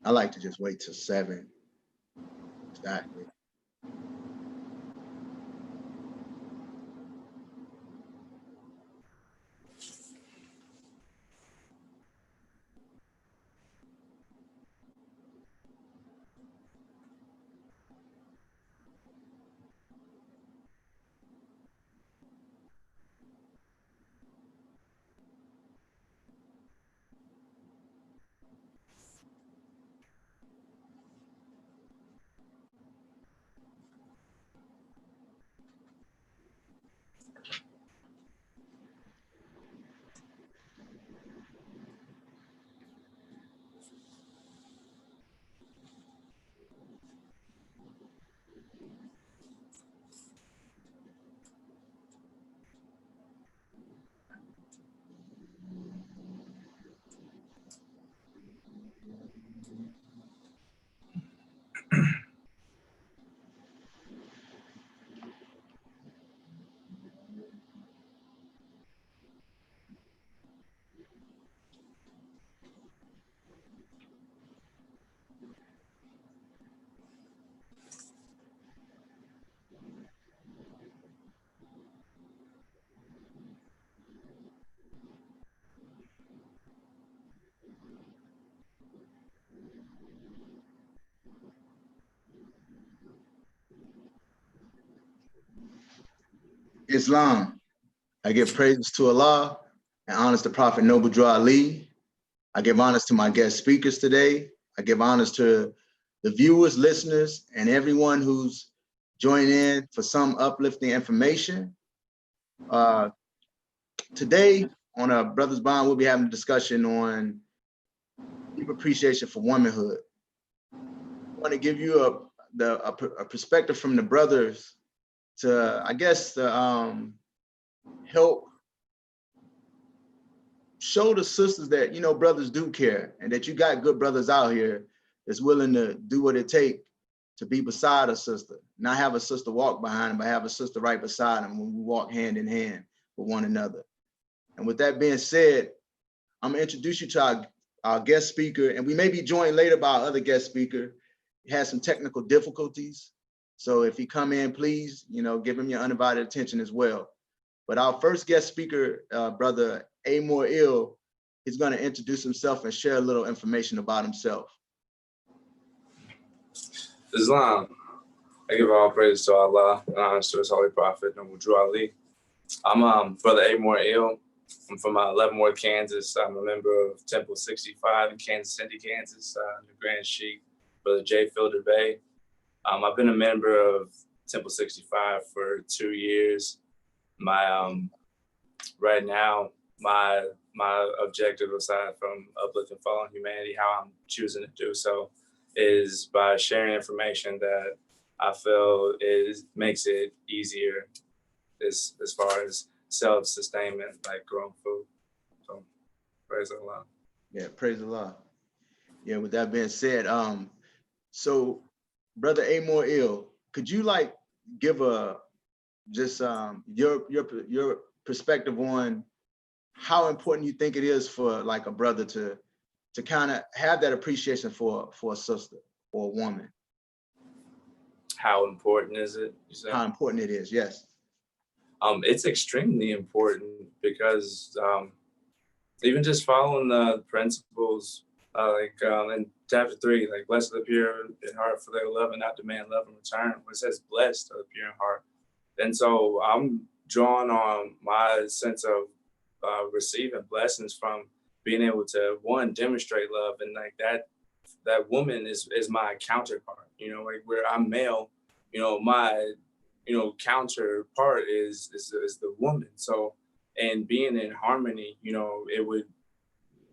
I like to just wait till 7. Exactly. Islam. I give praises to Allah and honors to Prophet Noble Drew Ali. I give honors to my guest speakers today. I give honors to the viewers, listeners, and everyone who's joined in for some uplifting information. Today on a Brothers Bond, we'll be having a discussion on deep appreciation for womanhood. I want to give you a perspective from the brothers to, I guess, to help show the sisters that, you know, brothers do care and that you got good brothers out here that's willing to do what it takes to be beside a sister, not have a sister walk behind them, but have a sister right beside them when we walk hand in hand with one another. And with that being said, I'm gonna introduce you to our guest speaker, and we may be joined later by our other guest speaker. He has some technical difficulties. So if he come in, please, you know, give him your undivided attention as well. But our first guest speaker, brother Amor Ill, is gonna introduce himself and share a little information about himself. Islam. I give all praise to Allah and honors to His Holy Prophet, Noble Drew Ali. I'm Brother Amor Ill. I'm from Leavenworth, Kansas. I'm a member of Temple 65 in Kansas City, Kansas, the Grand Sheik, Brother J. Fielder Bay. I've been a member of Temple 65 for 2 years. Right now, my objective, aside from uplifting fallen humanity, how I'm choosing to do so, is by sharing information that I feel makes it easier as far as self-sustainment, like growing food. So praise Allah. Yeah, praise Allah. Yeah, with that being said, so Brother Amor Ill, could you like give your perspective on how important you think it is for like a brother to kind of have that appreciation for a sister or a woman? How important is it, you said? How important it is, yes. It's extremely important because even just following the principles, in chapter 3, like blessed are the pure in heart, for they will love and not demand love in return. It says blessed are the pure in heart. And so I'm drawn on my sense of receiving blessings from being able to, one, demonstrate love, and like that woman is my counterpart. You know, like where I'm male, you know, my counterpart is the woman. So, and being in harmony, you know, it would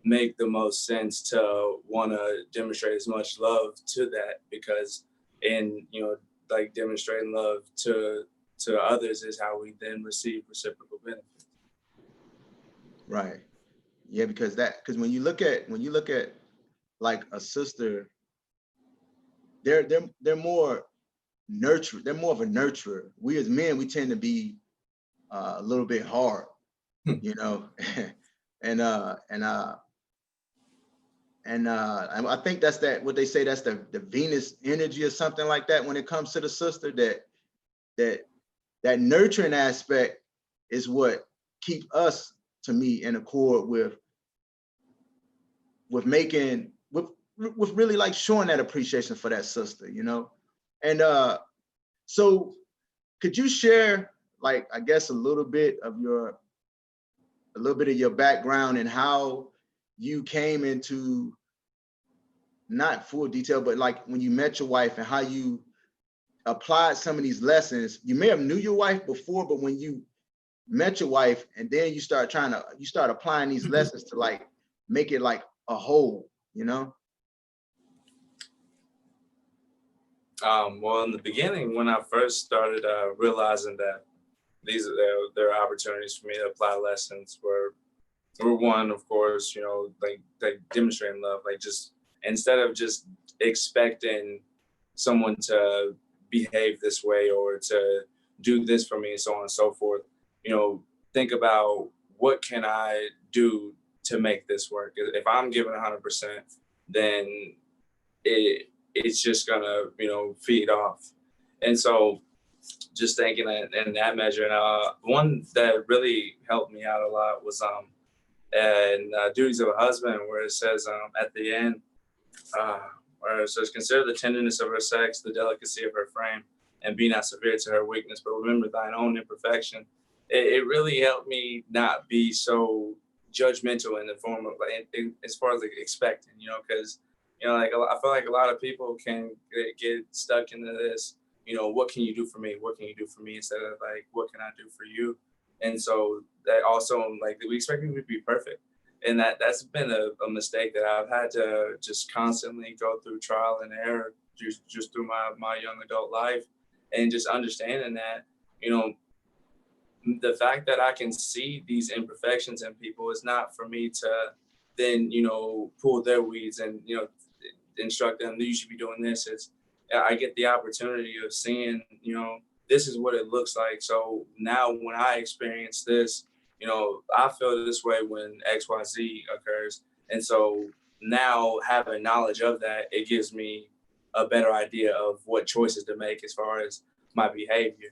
make the most sense to want to demonstrate as much love to that, because like demonstrating love to others is how we then receive reciprocal benefits. Right. Yeah, because when you look at like a sister, they're more nurture. They're more of a nurturer. We as men, we tend to be a little bit hard, you know, and And I think that's what they say, that's the Venus energy or something like that when it comes to the sister, that nurturing aspect is what keep us, to me, in accord with making, with really like showing that appreciation for that sister, you know? And so could you share, like, I guess a little bit of your background and how you came into, not full detail, but like when you met your wife and how you applied some of these lessons. You may have knew your wife before, but when you met your wife and then you start applying these lessons to like make it like a whole, you know? Well, in the beginning, when I first started realizing that there are opportunities for me to apply lessons, were one, of course, you know, like demonstrating love, like just instead of just expecting someone to behave this way or to do this for me and so on and so forth, you know, think about what can I do to make this work. If I'm giving 100%, then it's just gonna, you know, feed off. And so just thinking in that measure, and one that really helped me out a lot was and Duties of a Husband, where it says at the end, where it says, consider the tenderness of her sex, the delicacy of her frame, and be not severe to her weakness, but remember thine own imperfection. It really helped me not be so judgmental in the form of, like, as far as like expecting, you know, because, you know, like I feel like a lot of people can get stuck into this, you know, what can you do for me? What can you do for me? Instead of like, what can I do for you? And so that also, like, we expect people to be perfect. And that's been a mistake that I've had to just constantly go through trial and error just through my young adult life, and just understanding that, you know, the fact that I can see these imperfections in people is not for me to then, you know, pull their weeds and, you know, instruct them that you should be doing this. It's, I get the opportunity of seeing, you know, this is what it looks like. So now when I experience this, you know, I feel this way when XYZ occurs. And so now having knowledge of that, it gives me a better idea of what choices to make as far as my behavior.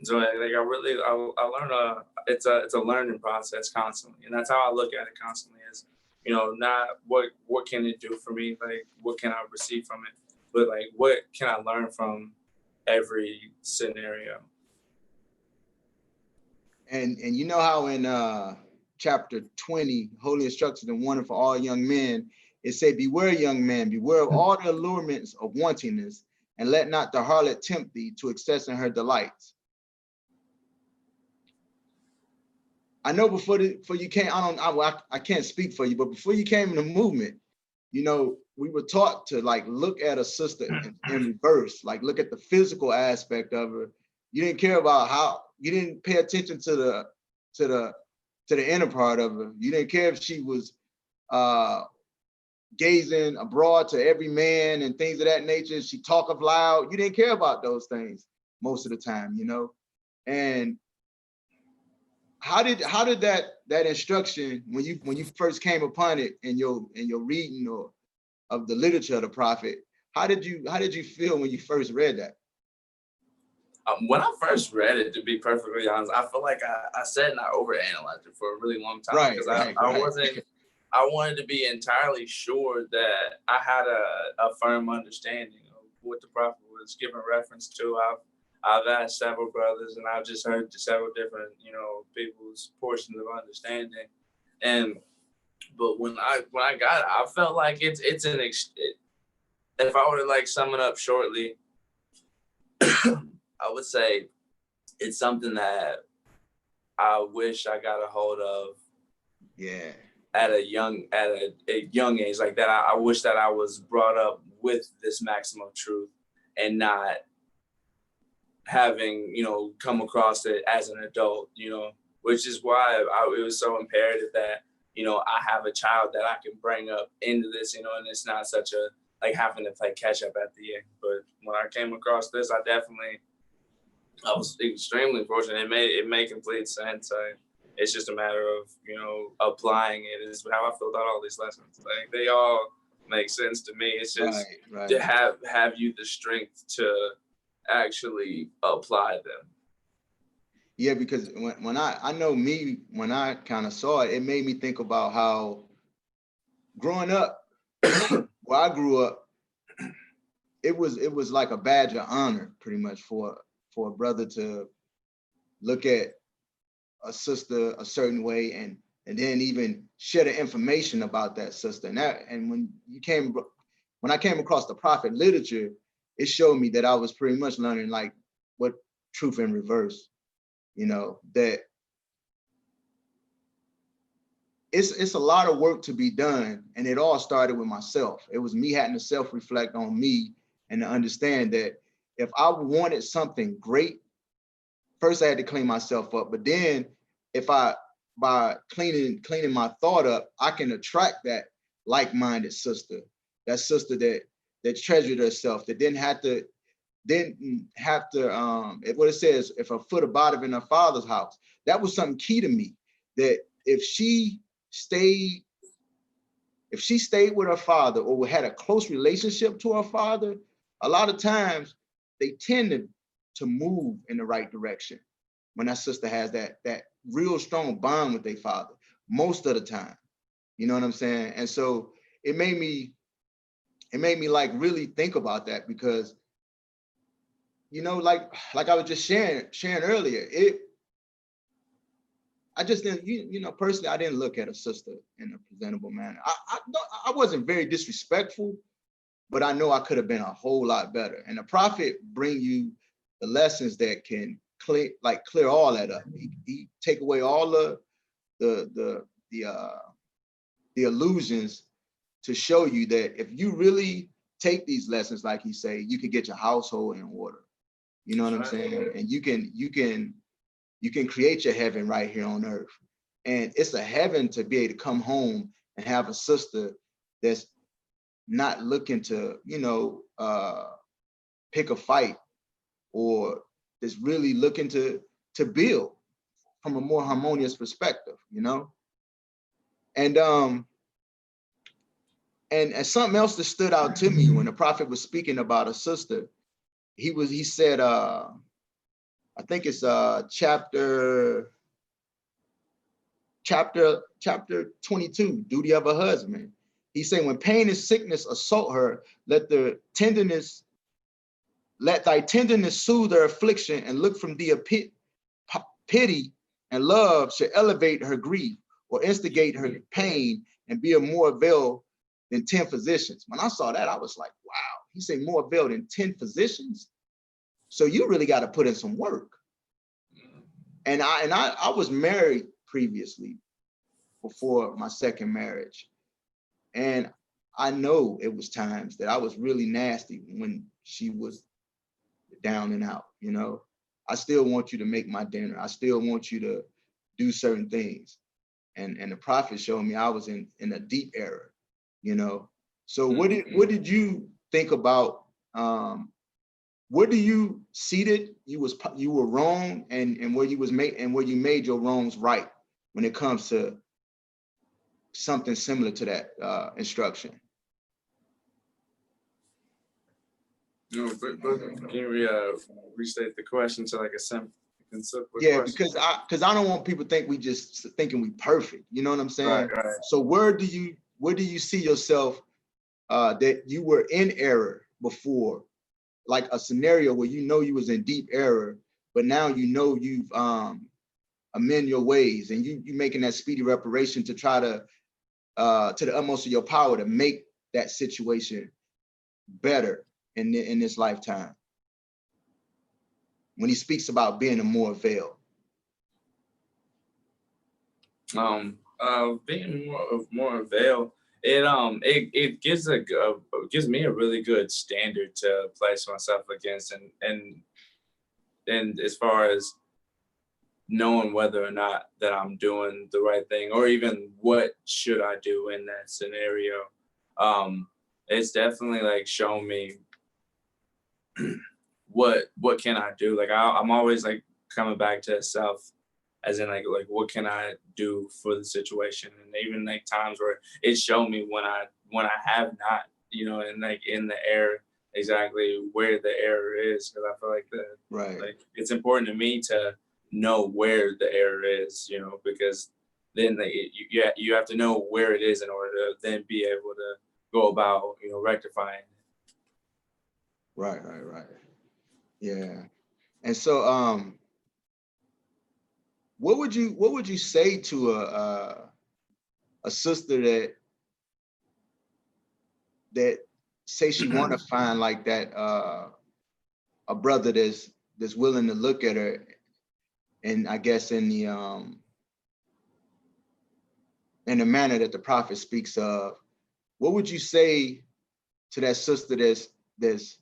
So like I learn it's a learning process constantly, and that's how I look at it constantly. Is, you know, not what can it do for me, like what can I receive from it, but like what can I learn from every scenario. And you know how in chapter 20, Holy Instructions and Warning for All Young Men, it say, beware, young man, beware of all the allurements of wantingness, and let not the harlot tempt thee to excess in her delights. I know before you came, I can't speak for you, but before you came in the movement, you know, we were taught to like look at a sister in reverse, like look at the physical aspect of her. You didn't care about how, you didn't pay attention to the inner part of her. You didn't care if she was gazing abroad to every man and things of that nature. She talketh loud. You didn't care about those things most of the time, you know. And how did that instruction, when you first came upon it in your reading or of the literature of the prophet, how did you feel when you first read that? When I first read it, to be perfectly honest, I feel like I sat and I overanalyzed it for a really long time, because Right. I wasn't, I wanted to be entirely sure that I had a firm understanding of what the prophet was giving reference to. I've asked several brothers, and I've just heard several different, you know, people's portions of understanding. And but when I got it, I felt like if I were to like sum it up shortly, I would say it's something that I wish I got a hold of. Yeah. At a young age like that. I wish that I was brought up with this maximum truth and not having, you know, come across it as an adult, you know, which is why it was so imperative that, you know, I have a child that I can bring up into this, you know, and it's not such a, like, having to play catch up at the end. But when I came across this, I was extremely fortunate. It made complete sense. It's just a matter of, applying it is how I feel about all these lessons. Like they all make sense to me. It's just Right. to have you the strength to actually apply them. Yeah, because when I know me, when I kind of saw it, it made me think about how growing up, where I grew up, it was like a badge of honor pretty much for a brother to look at a sister a certain way and then even share the information about that sister. And when I came across the prophet literature, it showed me that I was pretty much learning like what truth in reverse, that it's a lot of work to be done. And it all started with myself. It was me having to self-reflect on me and to understand that if I wanted something great, first I had to clean myself up. But then by cleaning my thought up, I can attract that like-minded sister, that sister that treasured herself, that didn't have to what it says, if her foot abideth in her father's house. That was something key to me, that if she stayed with her father or had a close relationship to her father, a lot of times they tend to move in the right direction when that sister has that real strong bond with their father most of the time. You know what I'm saying? And so it made me like really think about that, because like I was just sharing earlier, I just didn't, personally, I didn't look at a sister in a presentable manner. I wasn't very disrespectful, but I know I could have been a whole lot better. And the prophet bring you the lessons that can clear all that up. He take away all the illusions to show you that if you really take these lessons, like he say, you can get your household in order. You know what I'm saying? And you can create your heaven right here on earth. And it's a heaven to be able to come home and have a sister that's not looking to, pick a fight, or that's really looking to build from a more harmonious perspective, And something else that stood out to me when the prophet was speaking about a sister, he said, I think it's chapter 22, duty of a husband. He said, when pain and sickness assault her, let thy tenderness soothe her affliction, and look from thee a pity, and love shall elevate her grief, or instigate her pain, and be of more avail than 10 physicians. When I saw that, I was like, wow, he said more avail than 10 physicians. So you really got to put in some work. And I was married previously, before my second marriage. And I know it was times that I was really nasty when she was down and out, I still want you to make my dinner. I still want you to do certain things. And the prophet showed me I was in a deep error, So what did you think about, what do you see that you were wrong, and where you made your wrongs right when it comes to something similar to that instruction? No, but can you restate the question to like a simple Yeah, question? because I don't want people to think we just thinking we perfect. You know what I'm saying? Right. So where do you see yourself that you were in error before, like a scenario where you was in deep error, but now you've amend your ways, and you making that speedy reparation to try to the utmost of your power to make that situation better in this lifetime, when he speaks about being a more avail? Being more avail, it gives me a really good standard to place myself against, and as far as knowing whether or not that I'm doing the right thing, or even what should I do in that scenario. It's definitely like shown me what can I do. Like I'm always like coming back to self as in like what can I do for the situation, and even like times where it showed me when I have not, and like in the air exactly where the error is, because I feel like Right. like it's important to me to know where the error is, because then you have to know where it is in order to then be able to go about rectifying. Right. Right. Right. Yeah. And so, what would you say to a sister that say she want to find like that a brother that's willing to look at her, and I guess in the manner that the prophet speaks of? What would you say to that sister that's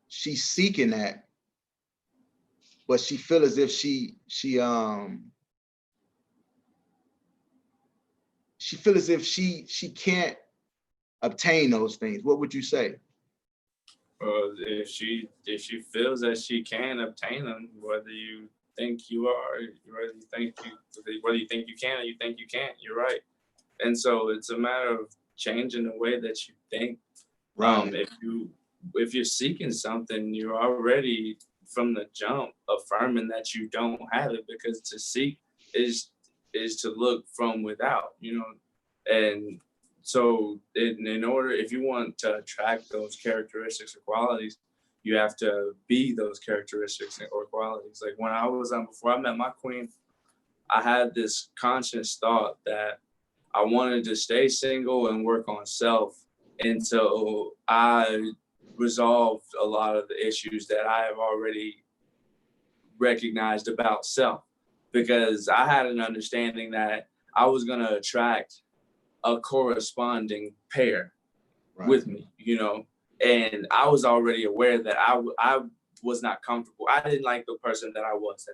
she's seeking that, but she feel as if she feel as if she can't obtain those things? What would you say? If she feels that she can obtain them, whether you think you are, whether you think you can or you think you can't, you're right. And so it's a matter of changing the way that you think. Right. If you're seeking something, you're already from the jump affirming that you don't have it, because to seek is to look from without, and so in order, if you want to attract those characteristics or qualities, you have to be those characteristics or qualities. Like when I was before I met my queen, I had this conscious thought that I wanted to stay single and work on self until I resolved a lot of the issues that I have already recognized about self, because I had an understanding that I was going to attract a corresponding pair Right. with me, and I was already aware that I was not comfortable. I didn't like the person that I was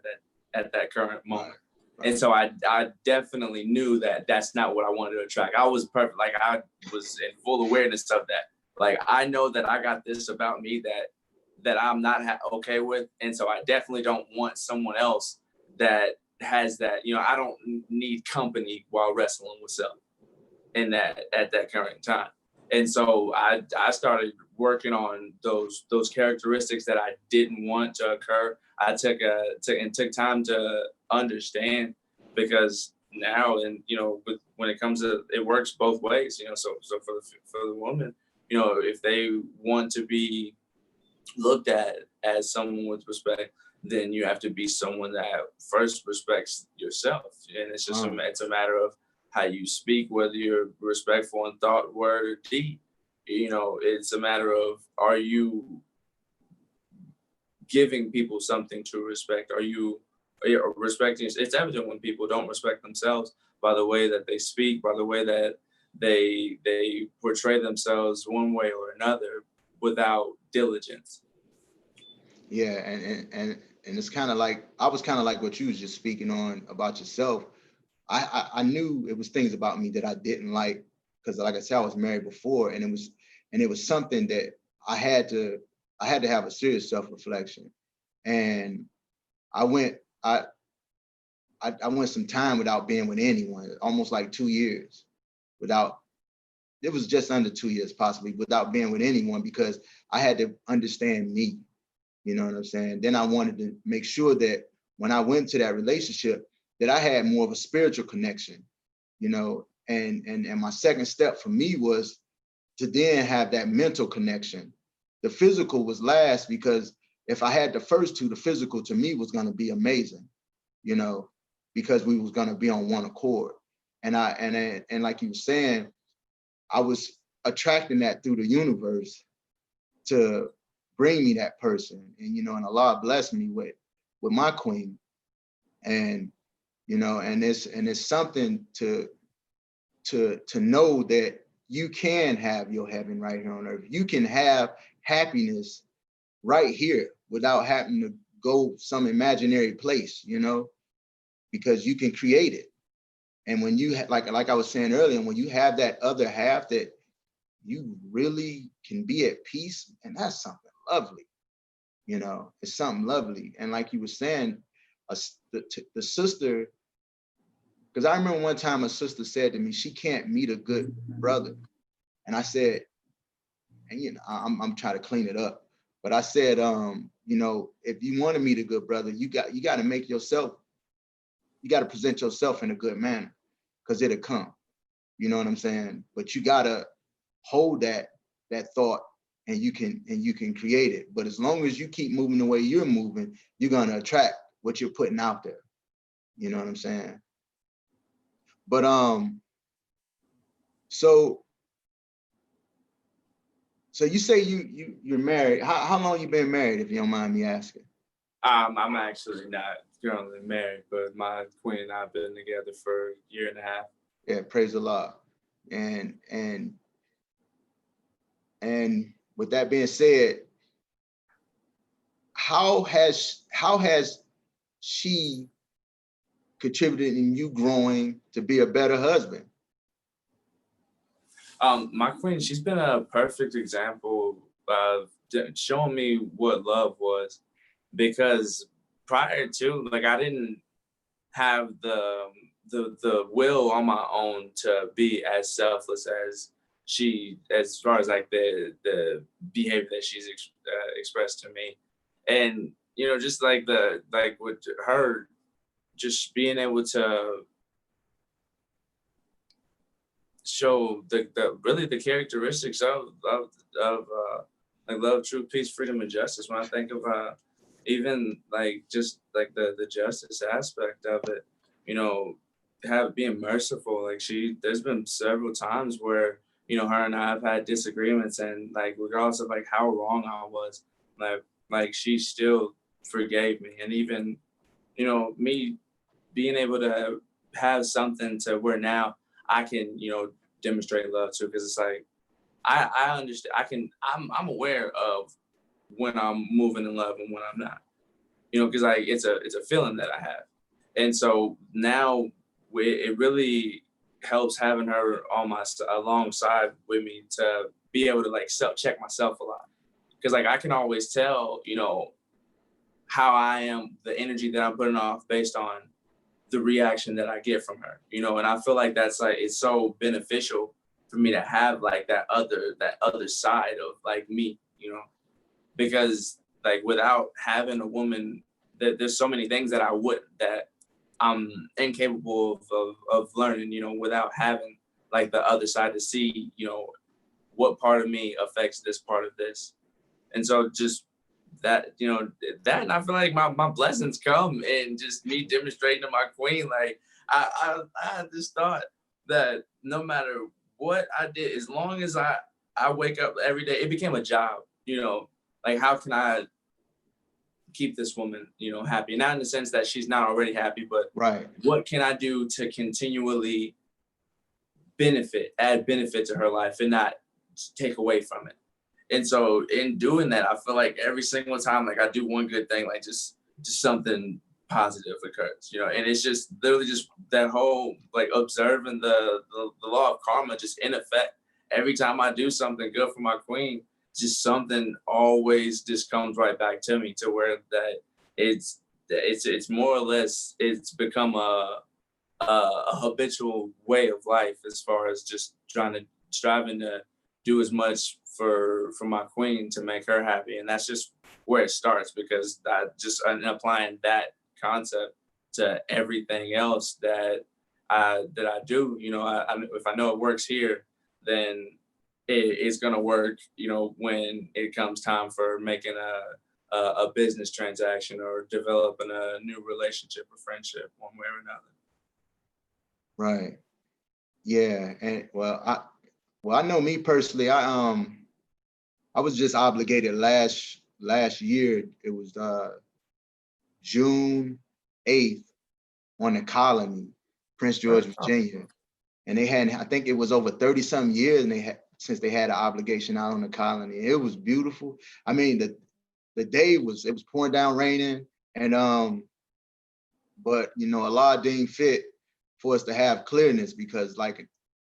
at that current moment. Right. Right. And so I definitely knew that that's not what I wanted to attract. I was perfect. Like I was in full awareness of that. Like I know that I got this about me that I'm not okay with. And so I definitely don't want someone else that has that. I don't need company while wrestling with self in that at that current time. And so I started working on those characteristics that I didn't want to occur. I took time to understand, because now, and when it comes to, it works both ways. So for the woman, if they want to be looked at as someone with respect, then you have to be someone that first respects yourself. And it's a matter of how you speak, whether you're respectful in thought, word, or deed. It's a matter of, are you giving people something to respect? Are you respecting? It's evident when people don't respect themselves by the way that they speak, by the way that they portray themselves one way or another without diligence. Yeah, and it's kind of like, I was kind of like what you was just speaking on about yourself. I knew it was things about me that I didn't like, because like I said, I was married before, and it was something that I had to have a serious self-reflection. And I went I I went some time without being with anyone, almost like 2 years without, it was just under 2 years possibly, without being with anyone, because I had to understand me. You know what I'm saying? Then I wanted to make sure that when I went to that relationship, that I had more of a spiritual connection, and my second step for me was to then have that mental connection. The physical was last, because if I had the first two, the physical to me was going to be amazing, you know, because we was going to be on one accord. And like you were saying, I was attracting that through the universe to bring me that person. And Allah blessed me with my queen. And and it's something to know that you can have your heaven right here on earth. You can have happiness right here without having to go some imaginary place, because you can create it. And when you like I was saying earlier, when you have that other half that you really can be at peace, and that's something lovely. It's something lovely. And like you were saying, the sister, because I remember one time a sister said to me, she can't meet a good brother. And I said, and you know, I'm trying to clean it up. But I said, you know, if you want to meet a good brother, you got to make yourself, you got to present yourself in a good manner, because it'll come. You know what I'm saying? But you gotta hold that thought, and you can create it. But as long as you keep moving the way you're moving, you're gonna attract what you're putting out there. You know what I'm saying? But so you say you're married. How long you been married, if you don't mind me asking? I'm actually not currently married, but my queen and I have been together for a year and a half. Yeah, praise the Lord. And with that being said, how has she contributed in you growing to be a better husband? My queen, she's been a perfect example of showing me what love was, because prior to, like, I didn't have the will on my own to be as selfless as she, as far as like the behavior that she's expressed to me. And you know, just like with her, just being able to show the really the characteristics of like love, truth, peace, freedom, and justice. When I think of even like just like the justice aspect of it, you know, being merciful. Like there's been several times where, you know, her and I have had disagreements, and like regardless of like how wrong I was, like she still forgave me. And even, you know, me being able to have something to where now I can, you know, demonstrate love too, because it's like I understand. I'm aware of when I'm moving in love and when I'm not. You know, because like it's a feeling that I have, and so now it really helps having her on alongside with me to be able to like self check myself a lot, because like I can always tell, you know, how I am, the energy that I'm putting off based on the reaction that I get from her, you know. And I feel like that's like, it's so beneficial for me to have like that other side of like me, you know, because like without having a woman, that there's so many things that that I'm incapable of learning, you know, without having like the other side to see, you know, what part of me affects this part of this. And so just that, you know, that, and I feel like my blessings come in just me demonstrating to my queen. Like I just thought that no matter what I did, as long as I wake up every day, it became a job, you know, like how can I keep this woman, you know, happy? Not in the sense that she's not already happy, but Right. what can I do to continually add benefit to her life and not take away from it? And so in doing that, I feel like every single time, like I do one good thing, like just something positive occurs, you know. And it's just literally just that whole like observing the law of karma just in effect. Every time I do something good for my queen, just something always just comes right back to me, to where that it's more or less, it's become a habitual way of life, as far as just striving to do as much for my queen to make her happy. And that's just where it starts, because that just applying that concept to everything else that I do, you know. If I know it works here, then it's gonna work, you know, when it comes time for making a business transaction or developing a new relationship or friendship, one way or another. Right. Yeah. And I know me personally, I was just obligated last year. It was June 8th on the colony, Prince George, Virginia. And they had, I think it was over 30 some years, and since they had an obligation out on the colony. It was beautiful. I mean, the day it was pouring down raining, and but you know, Allah deemed fit for us to have clearness, because like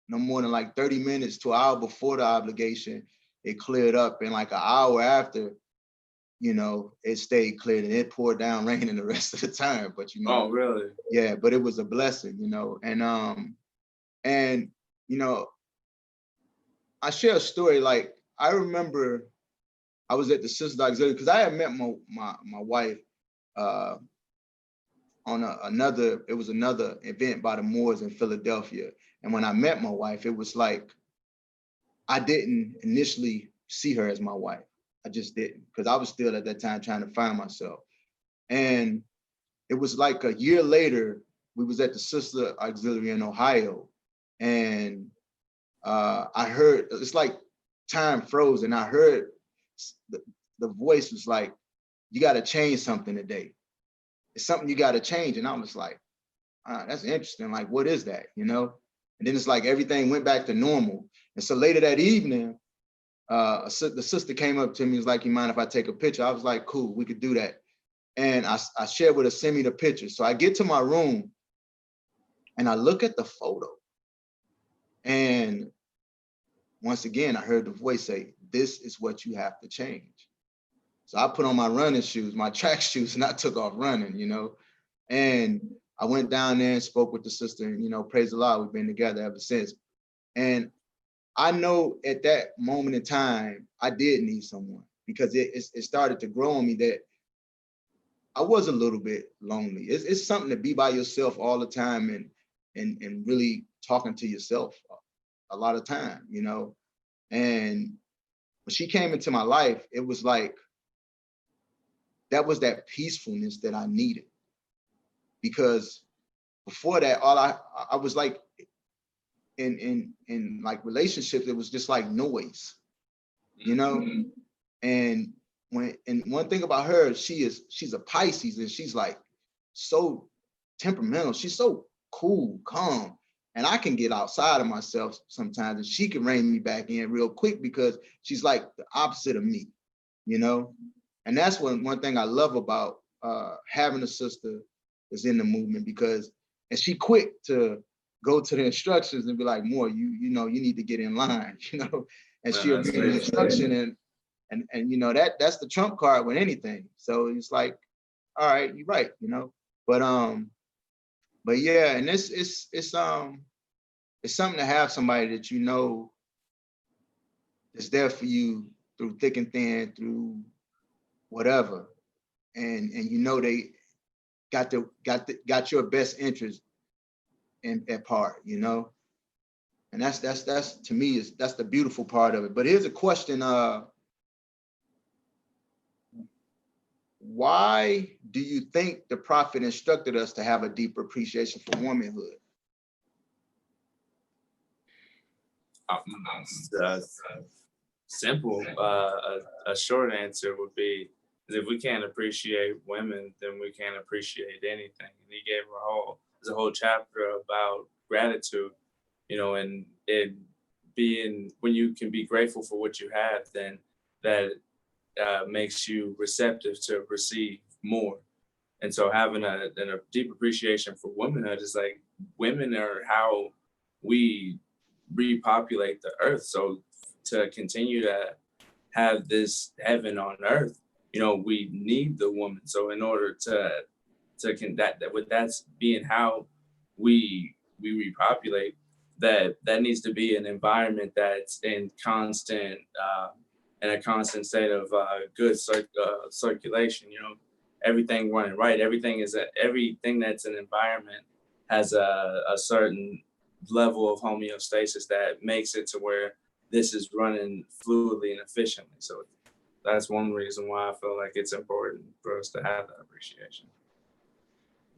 no more than like 30 minutes to an hour before the obligation, it cleared up, and like an hour after, it stayed clear and it poured down rain in the rest of the time. But Oh, really? yeah, but it was a blessing, and I share a story. Like, I remember I was at the Sister Auxiliary because I had met my wife uh, on another event by the Moors in Philadelphia. And when I met my wife, it was like I didn't initially see her as my wife. I just didn't, because I was still at that time trying to find myself. And it was like a year later, we was at the Sister Auxiliary in Ohio, and I heard, it's like time froze, and I heard the voice was like, "You got to change something today. It's something you got to change." And I was like, that's interesting. Like, what is that? And then it's like everything went back to normal. And so later that evening, the sister came up to me, was like, "You mind if I take a picture?" I was like, "Cool, we could do that." And I shared with her, send me the picture. So I get to my room and I look at the photo. And once again, I heard the voice say, "This is what you have to change." So I put on my running shoes, my track shoes, and I took off running, And I went down there and spoke with the sister, and praise the Lord, we've been together ever since. And I know at that moment in time, I did need someone, because it started to grow on me that I was a little bit lonely. It's something to be by yourself all the time and really talking to yourself a lot of time, And when she came into my life, it was like, that was that peacefulness that I needed. Because before that, all I was like, in like relationships, it was just like noise, And one thing about her, she's a Pisces, and she's like so temperamental. She's so cool, calm, and I can get outside of myself sometimes, and she can rein me back in real quick because she's like the opposite of me, And that's one thing I love about having a sister that's in the movement, and she quick to go to the instructions and be like, "More, you need to get in line," And she'll read the instruction and that's the trump card with anything. So it's like, all right, you're right, but yeah, and it's something to have somebody that is there for you through thick and thin, through whatever, and they got your best interest at part, and that's to me that's the beautiful part of it. But here's a question: why do you think the prophet instructed us to have a deeper appreciation for womanhood? Simple. A short answer would be, if we can't appreciate women, then we can't appreciate anything. And he gave there's a whole chapter about gratitude, and it being, when you can be grateful for what you have, then that makes you receptive to receive more. And so having a deep appreciation for womanhood is like, women are how we repopulate the earth. So to continue to have this heaven on earth, we need the woman. So in order with that's being how we repopulate, that needs to be an environment that's in a constant state of good circulation. Everything running right. Everything that's an environment has a certain level of homeostasis that makes it to where this is running fluidly and efficiently. So that's one reason why I feel like it's important for us to have that appreciation.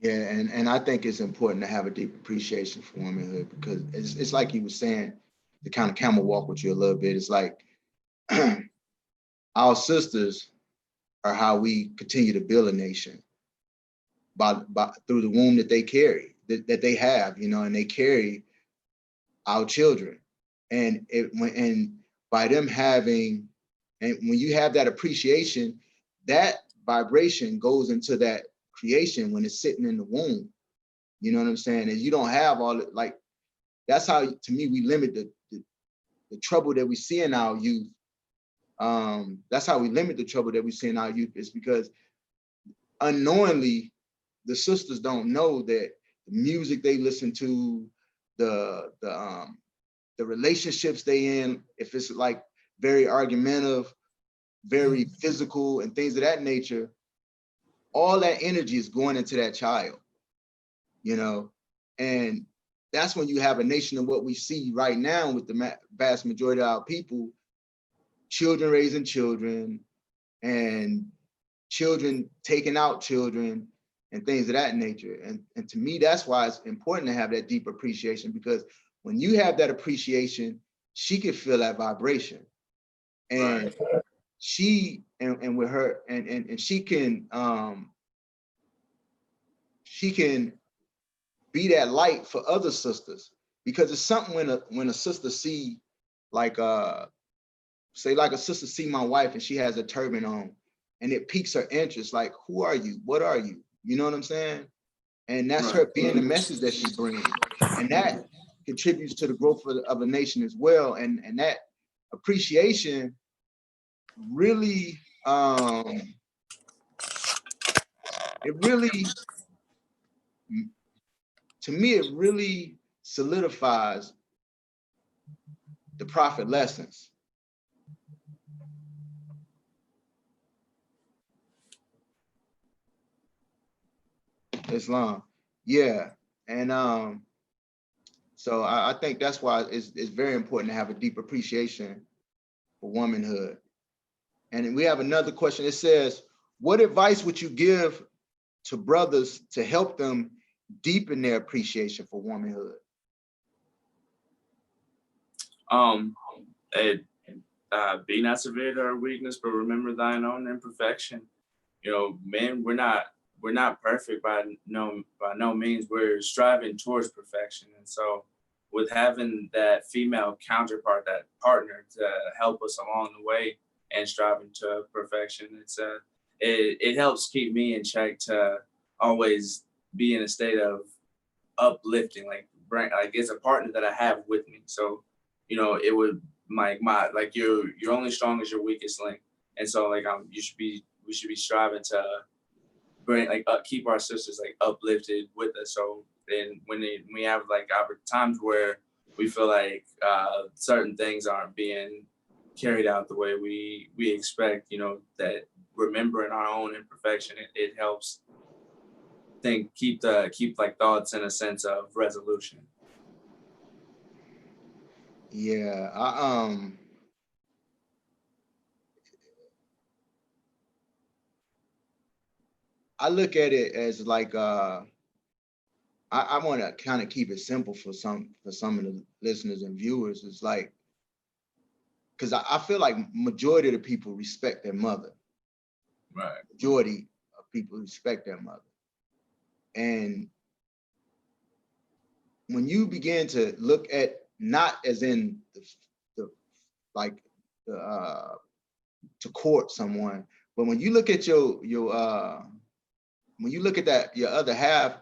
Yeah, and I think it's important to have a deep appreciation for womanhood, because it's like you were saying, to kind of camel walk with you a little bit. It's like our sisters are how we continue to build a nation, by through the womb that they carry, that they have, and they carry our children, and by them having, and when you have that appreciation, that vibration goes into that creation when it's sitting in the womb. You know what I'm saying? And you don't have all it, like, that's how, to me, we limit the trouble that we see in our youth, That's how we limit the trouble that we see in our youth, is because unknowingly the sisters don't know that the music they listen to, the relationships they in, if it's like very argumentative, very physical and things of that nature, all that energy is going into that child, you know? And that's when you have a nation of what we see right now with the vast majority of our people, children raising children and children taking out children and things of that nature. And to me, that's why it's important to have that deep appreciation, because when you have that appreciation, she can feel that vibration. And right. She and with her and she can be that light for other sisters, because it's something when a sister see, like say like a sister see my wife and she has a turban on and it piques her interest, like, who are you, what are you, you know what I'm saying? And that's right. Her being the message that she brings, and that contributes to the growth of a nation as well. And that appreciation really it really, to me, it really solidifies the prophet lessons. Islam. Yeah. And so I think that's why it's very important to have a deep appreciation for womanhood. And we have another question. It says, what advice would you give to brothers to help them deepen their appreciation for womanhood? Be not severe to our weakness, but remember thine own imperfection. You know, men, we're not perfect by no means. We're striving towards perfection. And so with having that female counterpart, that partner to help us along the way and striving to perfection, it helps keep me in check to always be in a state of uplifting, like it's a partner that I have with me. So, you know, it would like you're only strong as your weakest link. And so like we should be striving to bring keep our sisters like uplifted with us. So then when we have like times where we feel like certain things aren't being carried out the way we expect, you know, that remembering our own imperfection, it helps keep like thoughts in a sense of resolution. Yeah, I look at it as like I want to kind of keep it simple for some of the listeners and viewers. It's like, because I feel like majority of the people respect their mother. Right. Majority of people respect their mother. And when you begin to look at, not as in the like to court someone, but when you look at your when you look at that your other half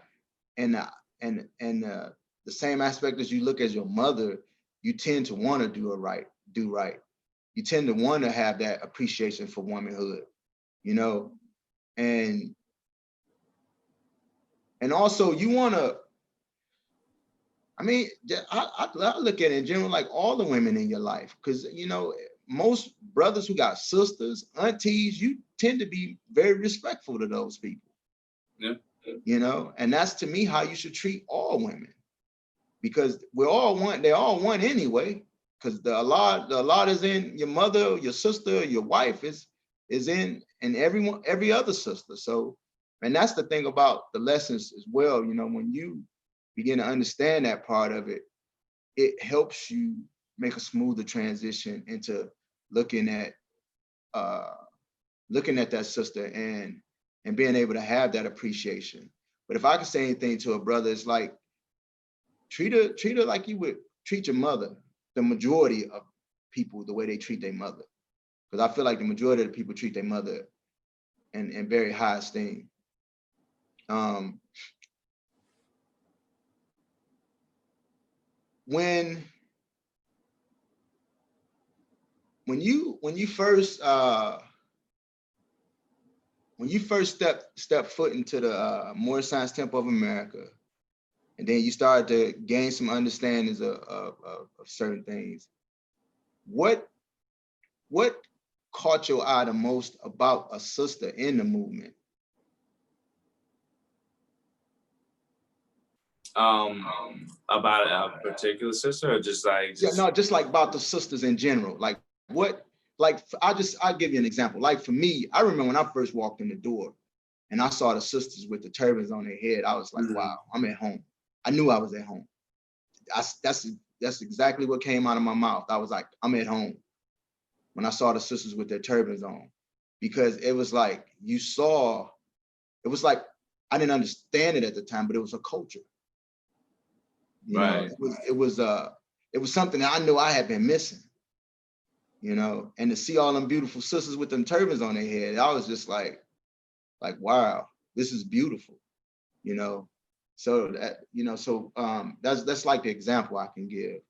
and the same aspect as you look as your mother, you tend to want to do right. You tend to want to have that appreciation for womanhood, you know, and also you want to, I mean, I look at it in general, like all the women in your life, because, you know, most brothers who got sisters, aunties, you tend to be very respectful to those people. Yeah. You know, and that's to me how you should treat all women, because we're all one, they're all one anyway, because the Allah is in your mother, your sister, your wife is in every other sister. So, and that's the thing about the lessons as well, you know, when you begin to understand that part of it, it helps you make a smoother transition into looking at that sister and being able to have that appreciation. But if I could say anything to a brother, it's like, treat her like you would treat your mother. The majority of people, the way they treat their mother, because I feel like the majority of the people treat their mother in very high esteem. When when you first step foot into the Moore Science Temple of America, and then you started to gain some understandings of certain things, what caught your eye the most about a sister in the movement? About a particular sister, or just like Yeah, no, just like about the sisters in general. Like what, like I'll give you an example. Like for me, I remember when I first walked in the door and I saw the sisters with the turbans on their head, I was like, wow, I'm at home. I knew I was at home. That's exactly what came out of my mouth. I was like, I'm at home when I saw the sisters with their turbans on, because it was like it was like I didn't understand it at the time, but it was a culture. You know, Right. it was something that I knew I had been missing. You know, and to see all them beautiful sisters with them turbans on their head, I was just like wow, this is beautiful. You know, so that that's like the example I can give.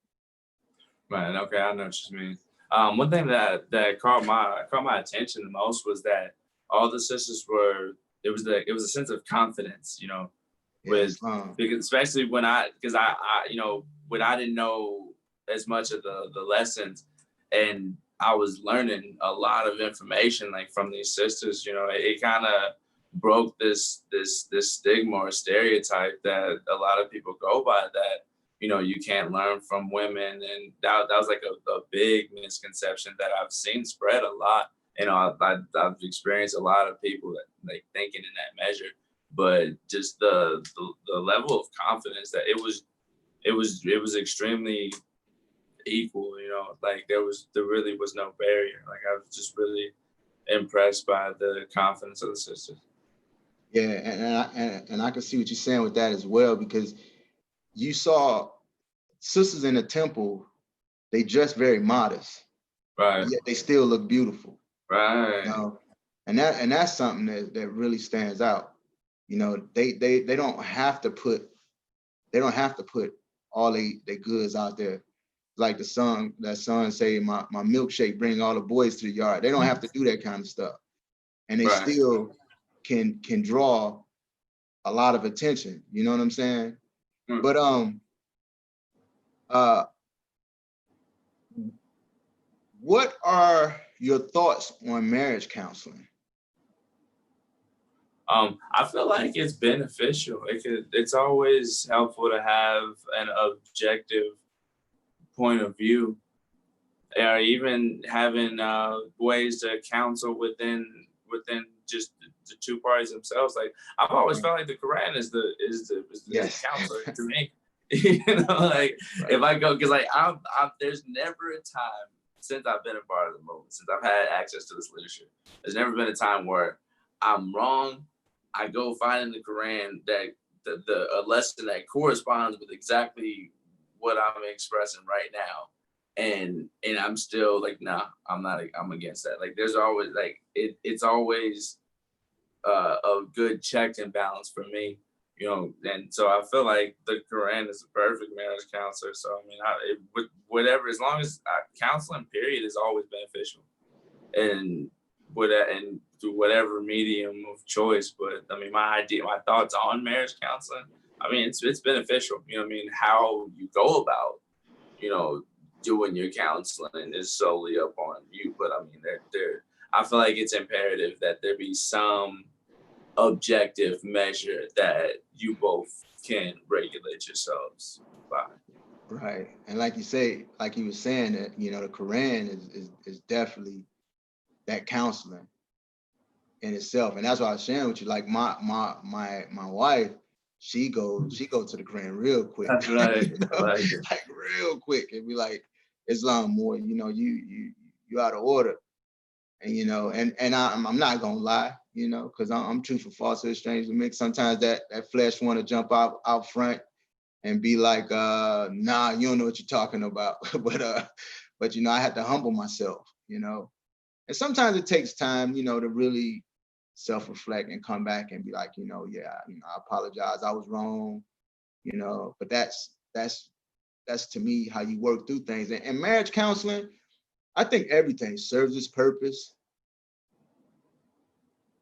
Right. Okay, I know what you mean. One thing that caught my attention the most was that all the sisters were. It was a sense of confidence, you know, with Yes, because especially when because I you know when I didn't know as much of the lessons, and I was learning a lot of information like from these sisters. You know, it kind of broke this stigma or stereotype that a lot of people go by, that you know you can't learn from women, and that was like a big misconception that I've seen spread a lot. You know, I've experienced a lot of people that like thinking in that measure, but just the level of confidence that it was extremely equal. You know, like there really was no barrier. Like I was just really impressed by the confidence of the sisters. yeah, and I can see what you're saying with that as well, because you saw sisters in the temple, they dress very modest, Right. but yet they still look beautiful. You Right. know, and that's something that really stands out. You know, they don't have to put all they goods out there. Like that song say, my milkshake bring all the boys to the yard. They don't have to do that kind of stuff, and they Right. still can draw a lot of attention. You know what I'm saying? Mm. But uh, what are your thoughts on marriage counseling? I feel like it's beneficial. It's always helpful to have an objective point of view, or even having ways to counsel within just the two parties themselves. Like I've always felt like the Quran is the Yes. counselor to me. You know, like Right. if I go, because like I'm there's never a time since I've been a part of the movement, since I've had access to this literature, there's never been a time where I'm wrong. I go find in the Quran that a lesson that corresponds with exactly what I'm expressing right now, and I'm still like, nah, I'm against that. Like there's always like it's always a good check and balance for me, you know. And so I feel like the Quran is a perfect marriage counselor. So I mean, with whatever, as long as counseling period is always beneficial, and and through whatever medium of choice. But I mean, my thoughts on marriage counseling, I mean, it's beneficial. You know, what I mean, how you go about, you know, doing your counseling is solely up on you. But I mean, I feel like it's imperative that there be some objective measure that you both can regulate yourselves by. Right. And like you say, like you were saying, that you know the Quran is definitely that counseling in itself. And that's why I was sharing with you. Like my wife, she go to the Quran real quick. That's right. You know, Like it. like real quick. And be like, Islam more, you know, you out of order. And you know, and I'm not gonna lie, you know, because I'm truthful, falsehood, strange to mix. Sometimes that flesh want to jump out front and be like, nah, you don't know what you're talking about. But you know, I had to humble myself, you know. And sometimes it takes time, you know, to really self-reflect and come back and be like, you know, yeah, you know, I apologize, I was wrong, you know. But that's to me how you work through things. And marriage counseling, I think everything serves its purpose.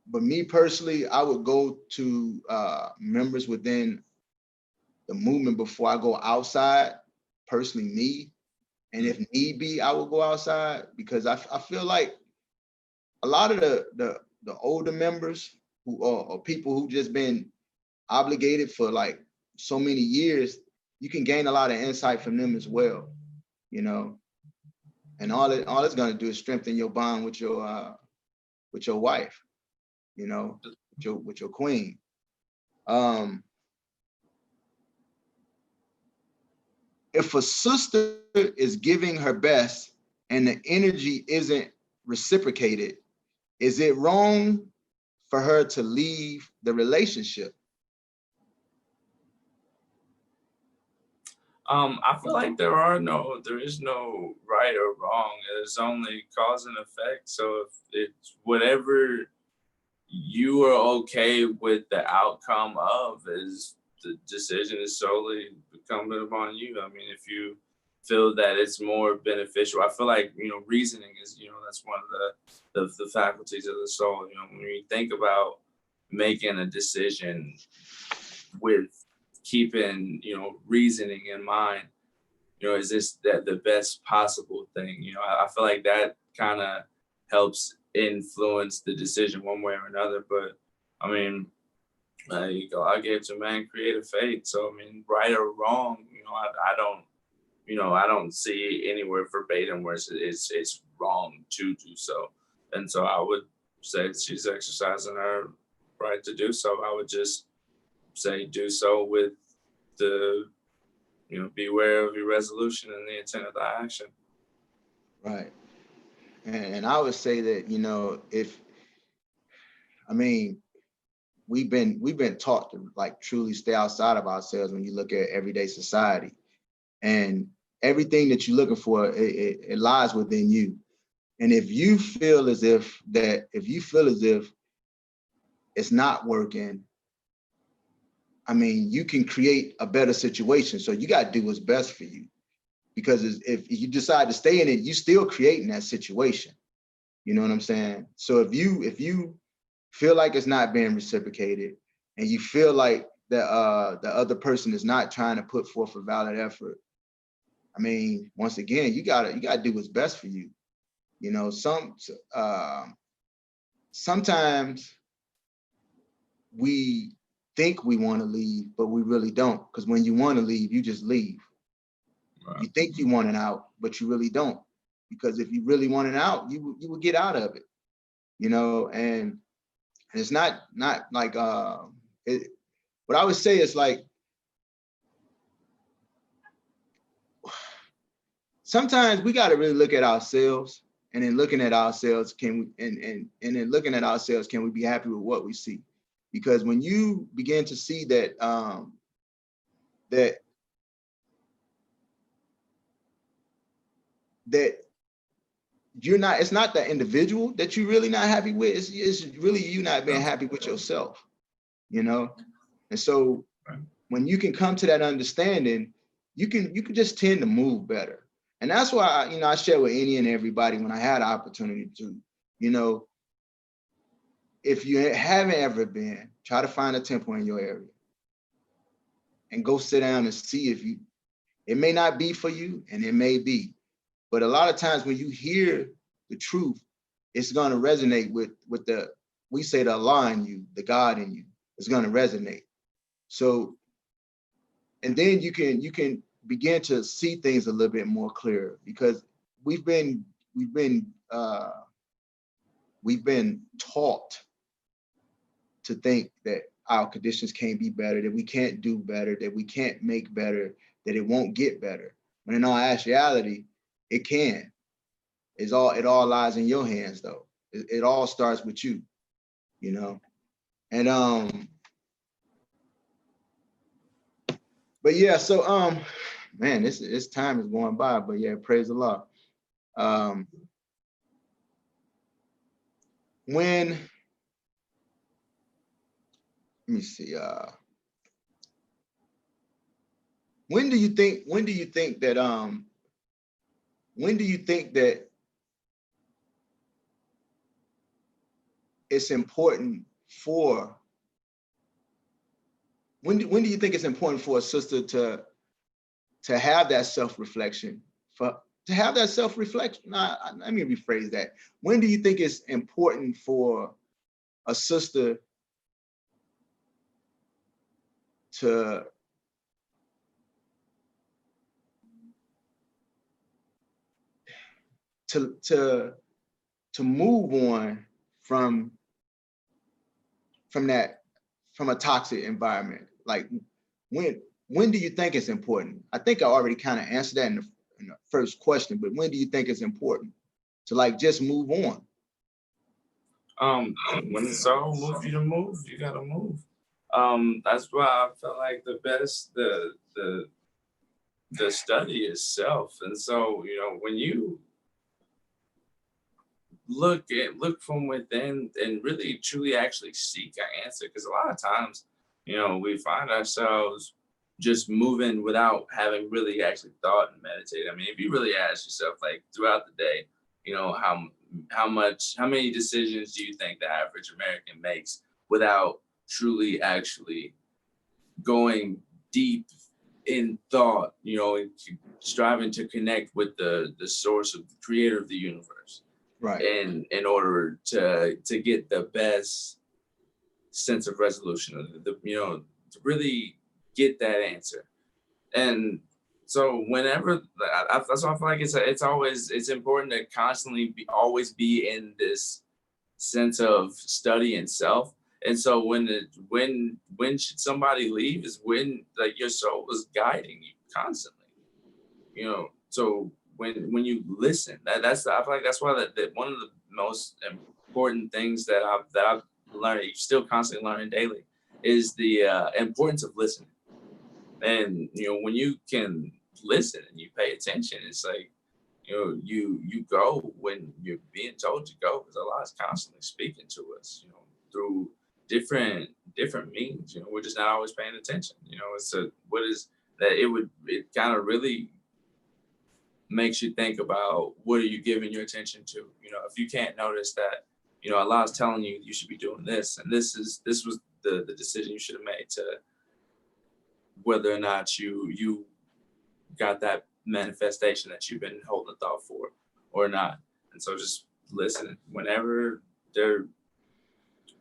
But me personally, I would go to members within the movement before I go outside. Personally, me, and if need be, I will go outside because I feel like a lot of the older members who are people who just been obligated for like so many years, you can gain a lot of insight from them as well, you know. And all it's gonna do is strengthen your bond with your wife, you know, with your queen. Um, if a sister is giving her best and the energy isn't reciprocated, is it wrong for her to leave the relationship? I feel like there is no right or wrong. There's only cause and effect. So if it's whatever you are okay with the outcome of, is the decision is solely incumbent upon you. I mean, if you feel that it's more beneficial, I feel like, reasoning is, that's one of the faculties of the soul. When you think about making a decision with keeping, reasoning in mind, is this that the best possible thing? I feel like that kind of helps influence the decision one way or another. But I mean, I gave to man creative fate. So I mean, right or wrong, I don't, I don't see anywhere verbatim where it's wrong to do so. And so I would say she's exercising her right to do so. I would just say do so with the, beware of your resolution and the intent of the action. Right. And I would say that, if I mean, we've been taught to like truly stay outside of ourselves when you look at everyday society. And everything that you're looking for, it lies within you. And if you feel as if it's not working, I mean, you can create a better situation. So you got to do what's best for you. Because if you decide to stay in it, you still creating that situation. You know what I'm saying? So if you feel like it's not being reciprocated, and you feel like the other person is not trying to put forth a valid effort, I mean, once again, you gotta do what's best for you. Uh, Sometimes we think we want to leave, but we really don't. Because when you want to leave, you just leave. Right. You think you want it out, but you really don't. Because if you really want it out, you would get out of it. And it's not like what I would say is like sometimes we got to really look at ourselves, and in looking at ourselves, can we and in looking at ourselves, can we be happy with what we see? Because when you begin to see that that it's not the individual that you're really not happy with, it's really you not being happy with yourself, you know? And so when you can come to that understanding, you can just tend to move better. And that's why I share with any and everybody when I had the opportunity to, if you haven't ever been, try to find a temple in your area and go sit down and see it may not be for you and it may be, but a lot of times when you hear the truth, it's going to resonate with we say the Allah in you, the God in you, it's going to resonate. So, and then you can begin to see things a little bit more clear, because we've been taught to think that our conditions can't be better, that we can't do better, that we can't make better, that it won't get better. When in all actuality, it can. It all lies in your hands though. It all starts with you, And but yeah, so man, this time is going by, but yeah, praise the Lord. When let me see, when do you think that it's important for, when do you think it's important for a sister to have that self-reflection, to have that self-reflection? Let me rephrase that. When do you think it's important for a sister to move on from a toxic environment? Like, when do you think it's important? I think I already kind of answered that in the first question, but when do you think it's important to like just move on? When the soul moves you to move, you gotta move. That's why I feel like the study is self. And so, when you look from within and really truly actually seek an answer, because a lot of times, we find ourselves just moving without having really actually thought and meditated. I mean, if you really ask yourself, like, throughout the day, how many decisions do you think the average American makes without truly actually going deep in thought, and striving to connect with the source of the creator of the universe, right? And in order to get the best sense of resolution, to really get that answer. And so whenever that's why I feel like it's important to constantly always be in this sense of study and self. And so when should somebody leave is when, like, your soul is guiding you constantly. So when you listen, that's I feel like that's why that one of the most important things that I've learned, still constantly learning daily, is the importance of listening. And when you can listen and you pay attention, it's like, you go when you're being told to go, because Allah is constantly speaking to us, through different means. We're just not always paying attention. What is that? It kind of really makes you think about, what are you giving your attention to? If you can't notice that, Allah is telling you you should be doing this, and this was the decision you should have made, to whether or not you got that manifestation that you've been holding thought for or not. And so just listen whenever they're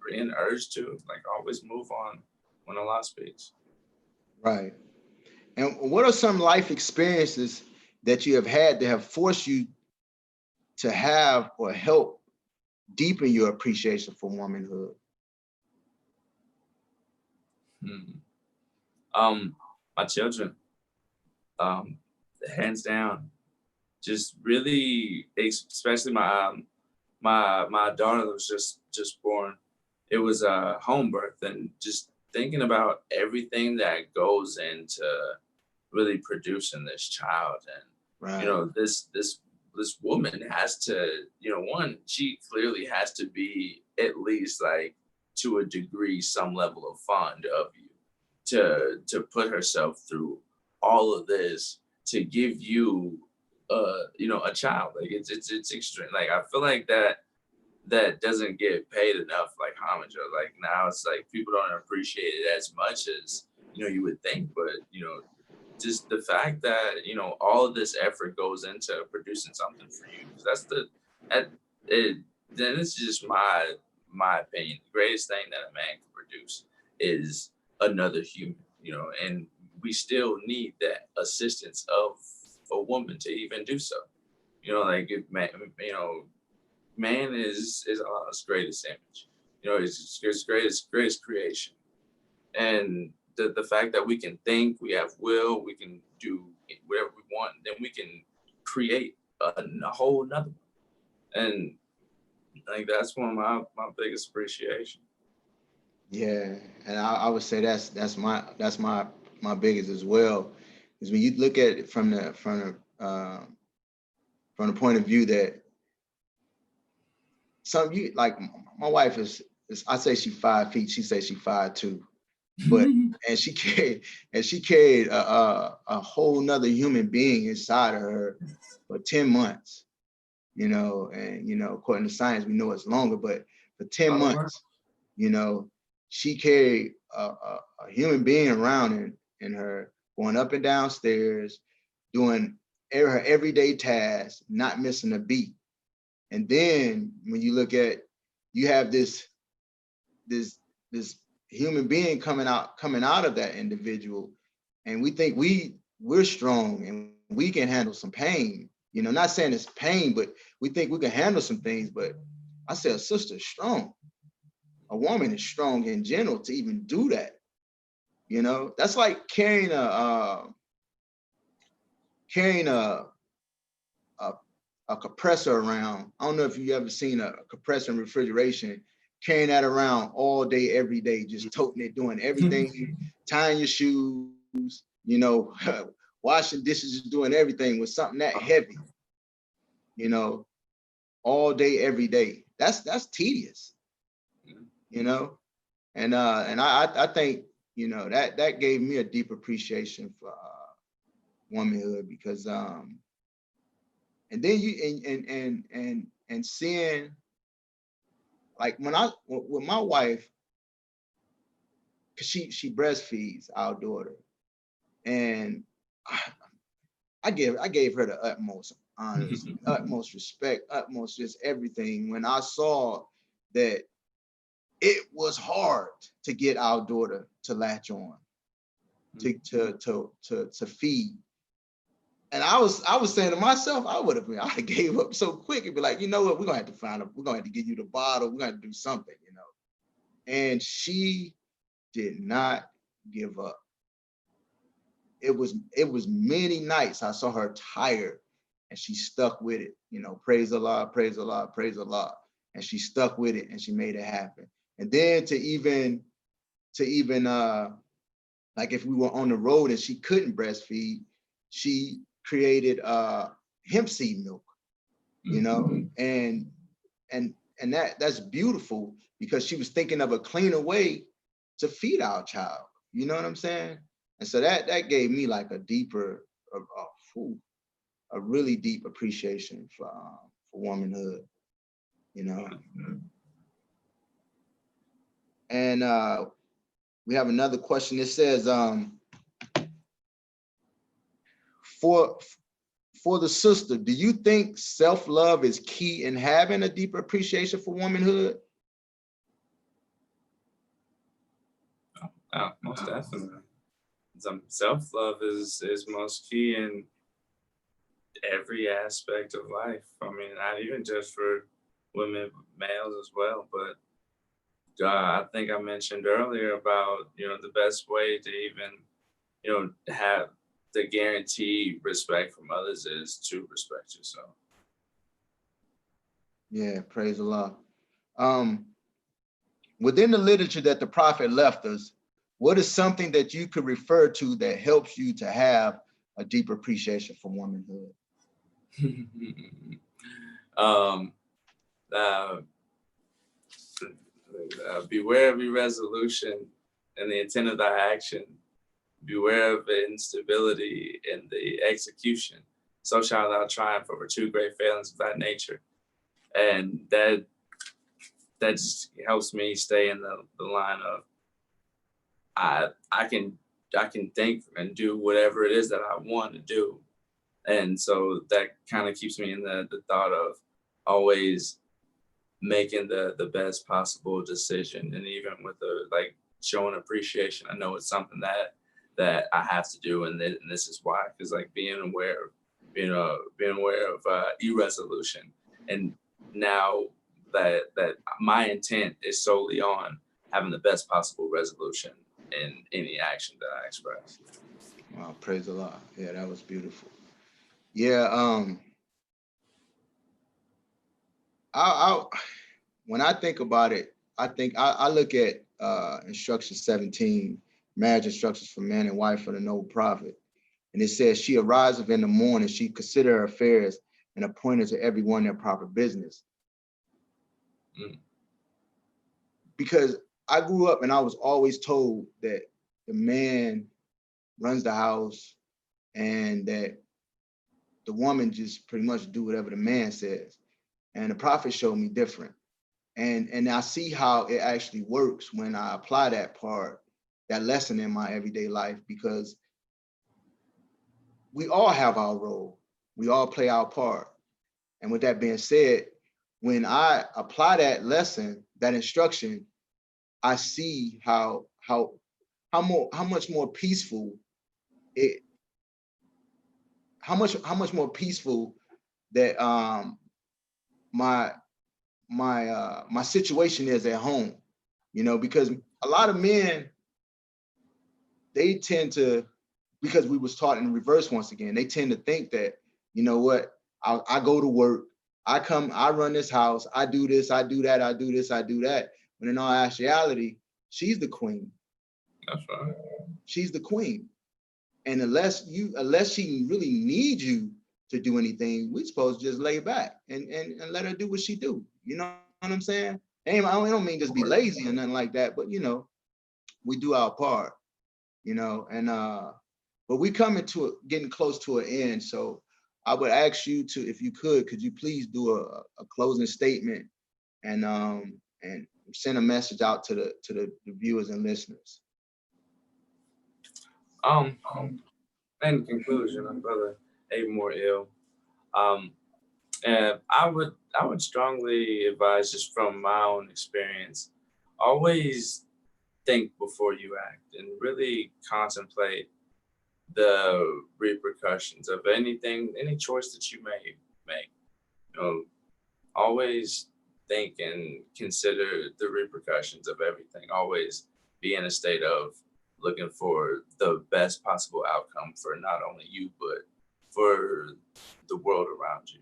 being urged to, like, always move on when Allah speaks. Right. And what are some life experiences that you have had that have forced you to have or help deepen your appreciation for womanhood? My children, hands down, just really, especially my daughter that was just born. It was a home birth, and just thinking about everything that goes into really producing this child. And Right. this woman has to, one, she clearly has to be, at least, like, to a degree, some level of fond of you, to put herself through all of this to give you a child. Like, it's extreme. Like, I feel like that doesn't get paid enough, like, homage. Or, like, now it's like people don't appreciate it as much as you would think. But just the fact that all of this effort goes into producing something for you, that's then it's just my opinion, the greatest thing that a man can produce is another human. And we still need that assistance of a woman to even do so. Like, if man is Allah's greatest image. His greatest creation. And the fact that we can think, we have will, we can do whatever we want, then we can create a whole another one. And I think that's one of my biggest appreciation. Yeah, and I would say that's my biggest as well, is when you look at it from the point of view that you like, my wife is I say she's 5 feet, she says she's 5'2", but and she carried a whole nother human being inside of her for 10 months, and according to science we know it's longer, but for 10 months. You know, she carried a human being around in her, going up and down stairs, doing her everyday tasks, not missing a beat. And then when you look at, you have this human being coming out of that individual, and we think we're strong and we can handle some pain. You know, not saying it's pain, but we think we can handle some things. But I say a sister's strong. A woman is strong in general to even do that. You know, that's like carrying a compressor around. I don't know if you ever seen a compressor in refrigeration, carrying that around all day, every day, just toting it, doing everything, tying your shoes, you know, washing dishes, doing everything with something that heavy, you know, all day, every day. That's tedious, you know. And I think, you know, that gave me a deep appreciation for womanhood, because and then you and seeing, like when I with my wife, because she breastfeeds our daughter, and I gave her the utmost honors, utmost respect, utmost just everything when I saw that it was hard to get our daughter to latch on, to feed. And I was saying to myself, I have gave up so quick and be like, you know what, we're gonna have to give you the bottle, we're gonna do something, you know. And she did not give up. It was many nights I saw her tired and she stuck with it, you know, praise Allah, praise Allah, praise Allah. And she stuck with it and she made it happen. And then to even like if we were on the road and she couldn't breastfeed, she created hemp seed milk, you know, and that's beautiful, because she was thinking of a cleaner way to feed our child. You know what I'm saying? And so that gave me like a deeper, a really deep appreciation for womanhood, you know. And we have another question. It says, for the sister, do you think self-love is key in having a deeper appreciation for womanhood? Oh, most definitely. Self-love is most key in every aspect of life. I mean, not even just for women, males as well, but I think I mentioned earlier about, you know, the best way to even, you know, have the guarantee respect from others is to respect yourself. Yeah, praise Allah. Within the literature that the Prophet left us, what is something that you could refer to that helps you to have a deeper appreciation for womanhood? Beware of irresolution and the intent of thy action. Beware of instability in the execution. So shalt thou triumph over two great failings of that nature. And that just helps me stay in the line of I can think and do whatever it is that I want to do. And so that kind of keeps me in the thought of always making the best possible decision. And even with the like showing appreciation, I know it's something that I have to do, and this is why, because like being aware of irresolution, and now that my intent is solely on having the best possible resolution in any action that I express. Wow, praise Allah. Yeah, that was beautiful. Yeah, I when I think about it, I look at instruction 17, marriage instructions for man and wife for the noble prophet. And it says, she ariseth in the morning, she consider her affairs and appointed to everyone their proper business. Because I grew up and I was always told that the man runs the house and that the woman just pretty much do whatever the man says. And the prophet showed me different. And I see how it actually works when I apply that lesson in my everyday life, because we all have our role. We all play our part. And with that being said, when I apply that lesson, that instruction, I see how much more peaceful it how much more peaceful that my my situation is at home, because a lot of men, they tend to, because we was taught in reverse once again, they tend to think that, you know what, I go to work, I come, I run this house, I do this, I do that, I do this, I do that. When in all actuality, she's the queen. That's right. She's the queen. And unless she really needs you to do anything, we're supposed to just lay back and let her do what she do. You know what I'm saying? I don't mean just be lazy or nothing like that, but we do our part, and but we coming to getting close to an end. So I would ask you to, if you could you please do a closing statement and send a message out to the viewers and listeners. In conclusion, my brother A more ill. And I would strongly advise, just from my own experience, always think before you act and really contemplate the repercussions of any choice that you may make. Always think and consider the repercussions of everything. Always be in a state of looking for the best possible outcome for not only you, but for the world around you.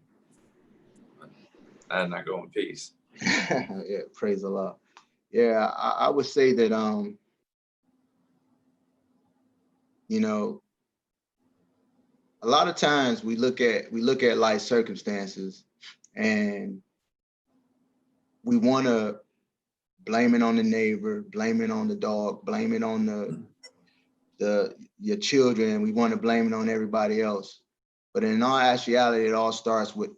And I go in peace. Yeah, praise the Lord. Yeah, I would say that a lot of times we look at life circumstances and we want to blame it on the neighbor, blame it on the dog, blame it on your children. We want to blame it on everybody else. But in all actuality, it all starts with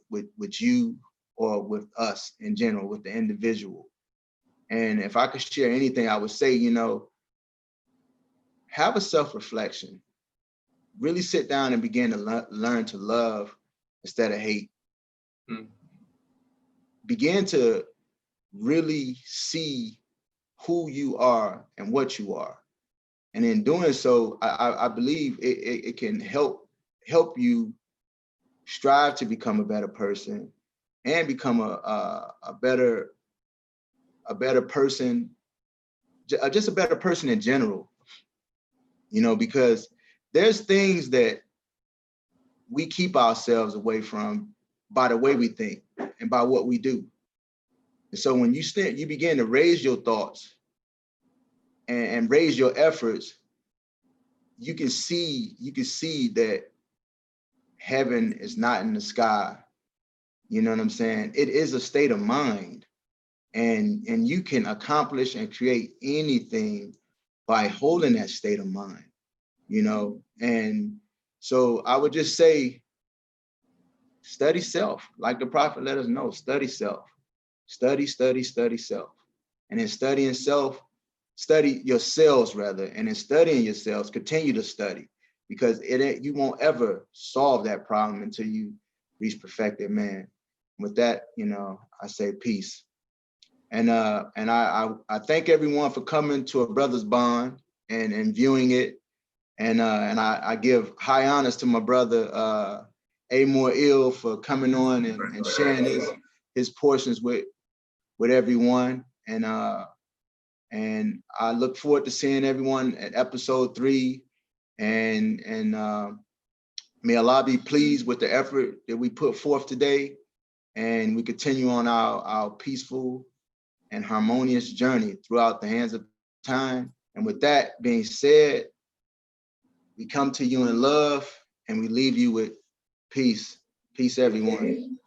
you, or with us in general, with the individual. And if I could share anything, I would say, have a self-reflection. Really sit down and begin to learn to love instead of hate. Mm. Begin to really see who you are and what you are. And in doing so, I believe it can help you strive to become a better person and become a better person, just a better person in general, because there's things that we keep ourselves away from by the way we think and by what we do. And so when you begin to raise your thoughts and raise your efforts, you can see that heaven is not in the sky. You know what I'm saying? It is a state of mind, and you can accomplish and create anything by holding that state of mind, And so I would just say, study self, like the prophet let us know, study self, study self. And in studying self, study yourselves rather, and in studying yourselves, continue to study, because you won't ever solve that problem until you reach perfected man. With that, I say peace. And I thank everyone for coming to A Brother's Bond and viewing it. And I give high honors to my brother A More Ill for coming on and sharing his portions with everyone. And I look forward to seeing everyone at episode 3. And may Allah be pleased with the effort that we put forth today, and we continue on our peaceful and harmonious journey throughout the hands of time. And with that being said, we come to you in love and we leave you with peace. Peace, everyone.